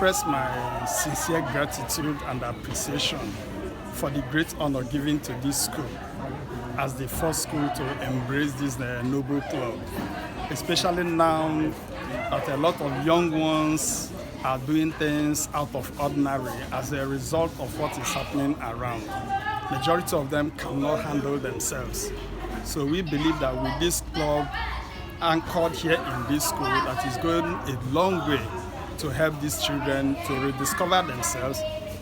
express my sincere gratitude and appreciation for the great honor given to this school as the first school to embrace this noble club, especially now that a lot of young ones are doing things out of ordinary as a result of what is happening around. Majority of them cannot handle themselves. So we believe that with this club anchored here in this school, that is going a long way to help these children to rediscover themselves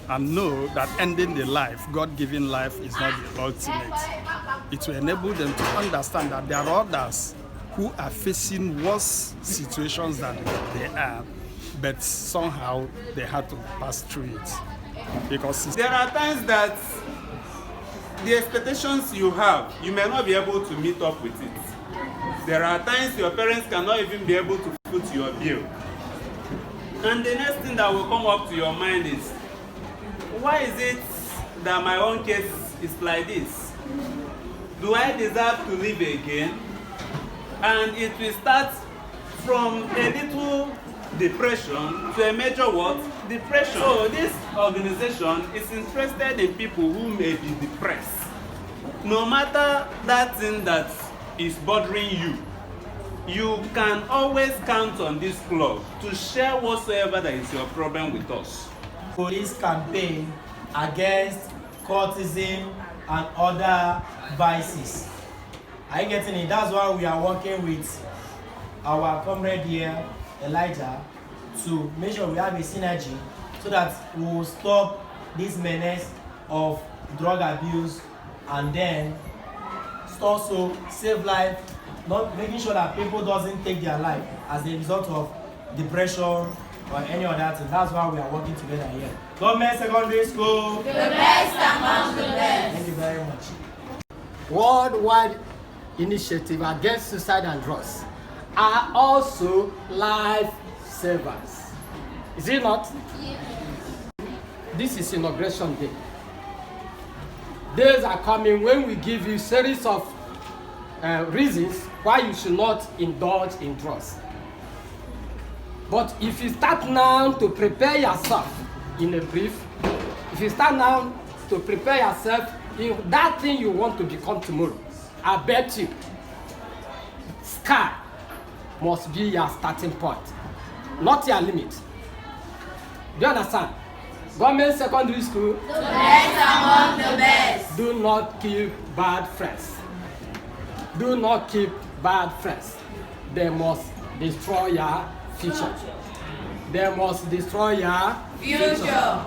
and know that ending the life, God-given life, is not the ultimate. It will enable them to understand that there are others who are facing worse situations than they are, but somehow they had to pass through it. Because there are times that the expectations you have, you may not be able to meet up with it. There are times your parents cannot even be able to foot your bill. And the next thing that will come up to your mind is, why is it that my own case is like this? Do I deserve to live again? And it will start from a little depression to a major what? Depression. So this organization is interested in people who may be depressed. No matter that thing that is bothering you, you can always count on this club to share whatsoever that is your problem with us. Police campaign against cultism and other vices. Are you getting it? That's why we are working with our comrade here, Elijah, to make sure we have a synergy so that we will stop this menace of drug abuse and then also save life, not making sure that people doesn't take their life as a result of depression or any other thing. That's why we are working together here. Government Secondary School, the best among the best. Thank you very much. Worldwide initiative against suicide and drugs are also life savers. Is it not? Yes. This is inauguration day. Days are coming when we give you series of reasons why you should not indulge in drugs. But if you start now to prepare yourself in a brief, if you start now to prepare yourself in that thing you want to become tomorrow, I bet you, sky must be your starting point, not your limit. Do you understand? Government secondary school, The best among the best. do not keep bad friends. Do not keep bad friends. They must destroy your future. They must destroy your Future.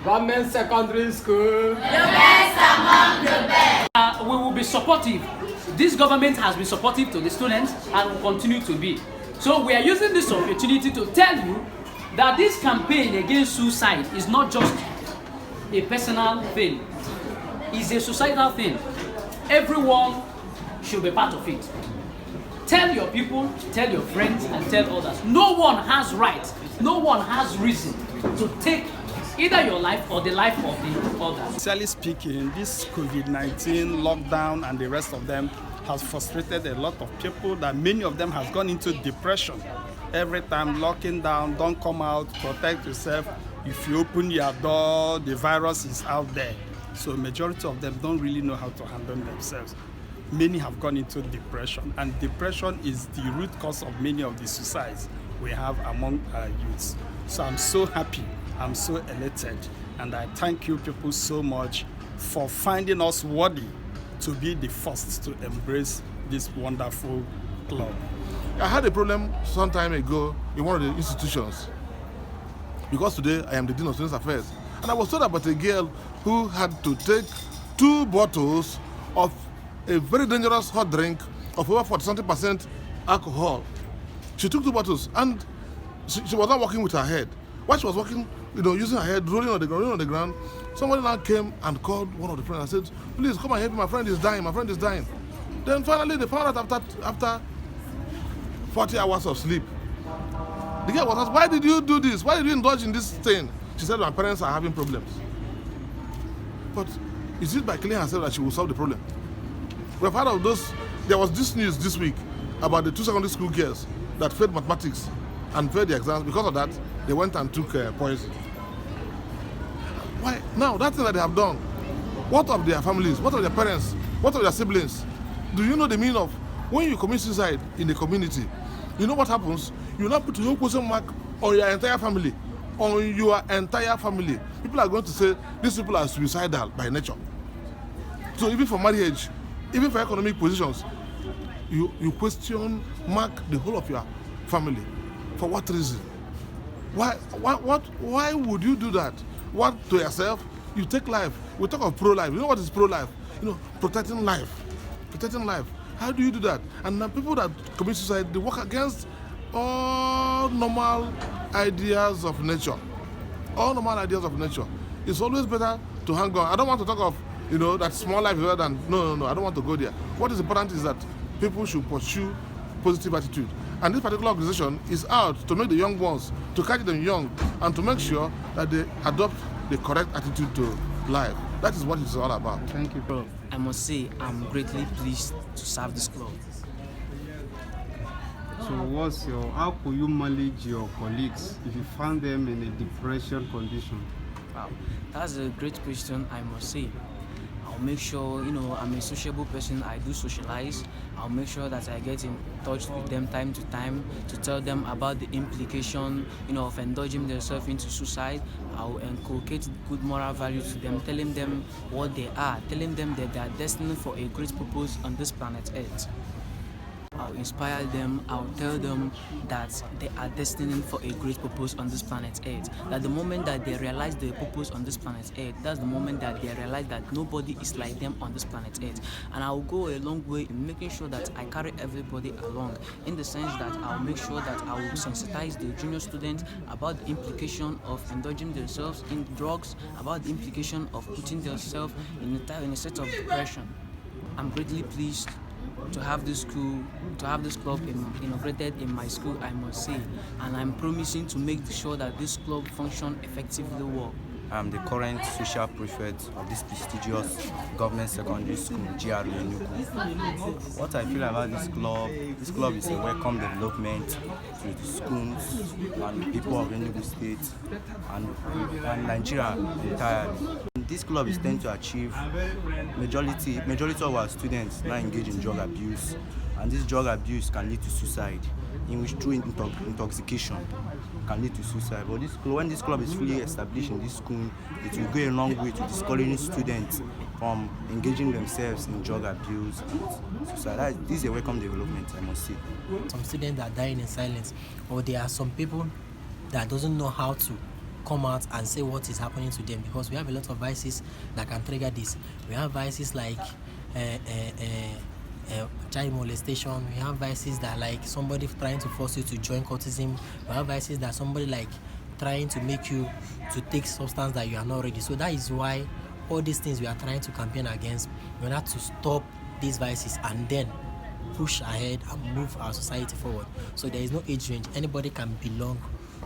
Government secondary school. The best among the best. We will be supportive. This government has been supportive to the students and will continue to be. So we are using this opportunity to tell you that this campaign against suicide is not just a personal thing. It's a societal thing. Everyone should be part of it. Tell your people, tell your friends, and tell others. No one has right, no one has reason to take either your life or the life of the others. Sincerely speaking, this COVID-19 lockdown and the rest of them has frustrated a lot of people, that many of them have gone into depression. Every time locking down, don't come out, protect yourself. If you open your door, the virus is out there. So majority of them don't really know how to handle themselves. Many have gone into depression, and depression is the root cause of many of the suicides we have among our youths. So I'm so happy, I'm so elated, and I thank you people so much for finding us worthy to be the first to embrace this wonderful club. I had a problem some time ago in one of the institutions, because today I am the Dean of Students Affairs, and I was told about a girl who had to take 2 bottles of a very dangerous hot drink of over 40-something% alcohol. She took 2 bottles, and she was not walking with her head. While she was walking, using her head, rolling on the ground, somebody now came and called one of the friends and said, "Please come and help me, my friend is dying. Then finally they found out after 40 hours of sleep. The girl was asked, "Why did you do this? Why did you indulge in this thing?" She said, "My parents are having problems." But is it by killing herself that she will solve the problem? We've heard of those. There was this news this week about the 2 secondary school girls that failed mathematics and failed the exams. Because of that, they went and took poison. Why? Now, that thing that they have done, what of their families? What of their parents? What of their siblings? Do you know the meaning of when you commit suicide in the community? You know what happens? You now put a question mark on your entire family. On your entire family. People are going to say, these people are suicidal by nature. So even for marriage, even for economic positions, you question mark the whole of your family. For what reason? Why would you do that? What, to yourself? You take life. We talk of pro-life. You know what is pro-life? You know, protecting life. Protecting life. How do you do that? And now people that commit suicide, they work against all normal ideas of nature. All normal ideas of nature. It's always better to hang on. I don't want to talk of, you know, that small life is better than, no, I don't want to go there. What is important is that people should pursue positive attitude. And this particular organization is out to make the young ones, to catch them young, and to make sure that they adopt the correct attitude to life. That is what it's all about. Thank you, bro. I must say I'm greatly pleased to serve this club. So how could you manage your colleagues if you found them in a depression condition? Wow, that's a great question, I must say. I'll make sure, I'm a sociable person, I do socialize. I'll make sure that I get in touch with them time to time to tell them about the implication, of indulging themselves into suicide. I'll inculcate good moral values to them, telling them what they are, telling them that they are destined for a great purpose on this planet Earth. I'll inspire them, I'll tell them that they are destined for a great purpose on this planet Earth. That the moment that they realize their purpose on this planet Earth, that's the moment that they realize that nobody is like them on this planet Earth. And I'll go a long way in making sure that I carry everybody along, in the sense that I'll make sure that I will sensitize the junior students about the implication of indulging themselves in drugs, about the implication of putting themselves in a state of depression. I'm greatly pleased to have this school, to have this club inaugurated in my school, I must say, and I'm promising to make sure that this club function effectively well. I'm the current social prefect of this prestigious government secondary school, GRA Enugu. What I feel about this club is a welcome development to the schools and the people of Enugu State and Nigeria entirely. This club is tend to achieve majority of our students now engage in drug abuse, and this drug abuse can lead to suicide, in which true intoxication can lead to suicide. But when this club is fully established in this school, it will go a long way to discouraging students from engaging themselves in drug abuse and suicide. This is a welcome development, I must say. Some students are dying in silence, or there are some people that doesn't know how to come out and say what is happening to them, because we have a lot of vices that can trigger this. We have vices like child molestation. We have vices that like somebody trying to force you to join cultism. We have vices that somebody like trying to make you to take substance that you are not ready. So that is why all these things we are trying to campaign against, we have to stop these vices and then push ahead and move our society forward. So there is no age range. Anybody can belong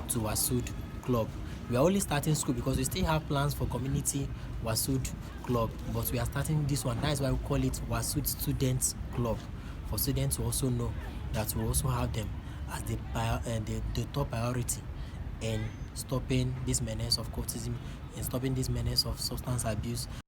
to WIASUD club. We are only starting school because we still have plans for community WIASUD club, but we are starting this one. That is why we call it WIASUD Students Club, for students to also know that we also have them as the top priority in stopping this menace of cultism and stopping this menace of substance abuse.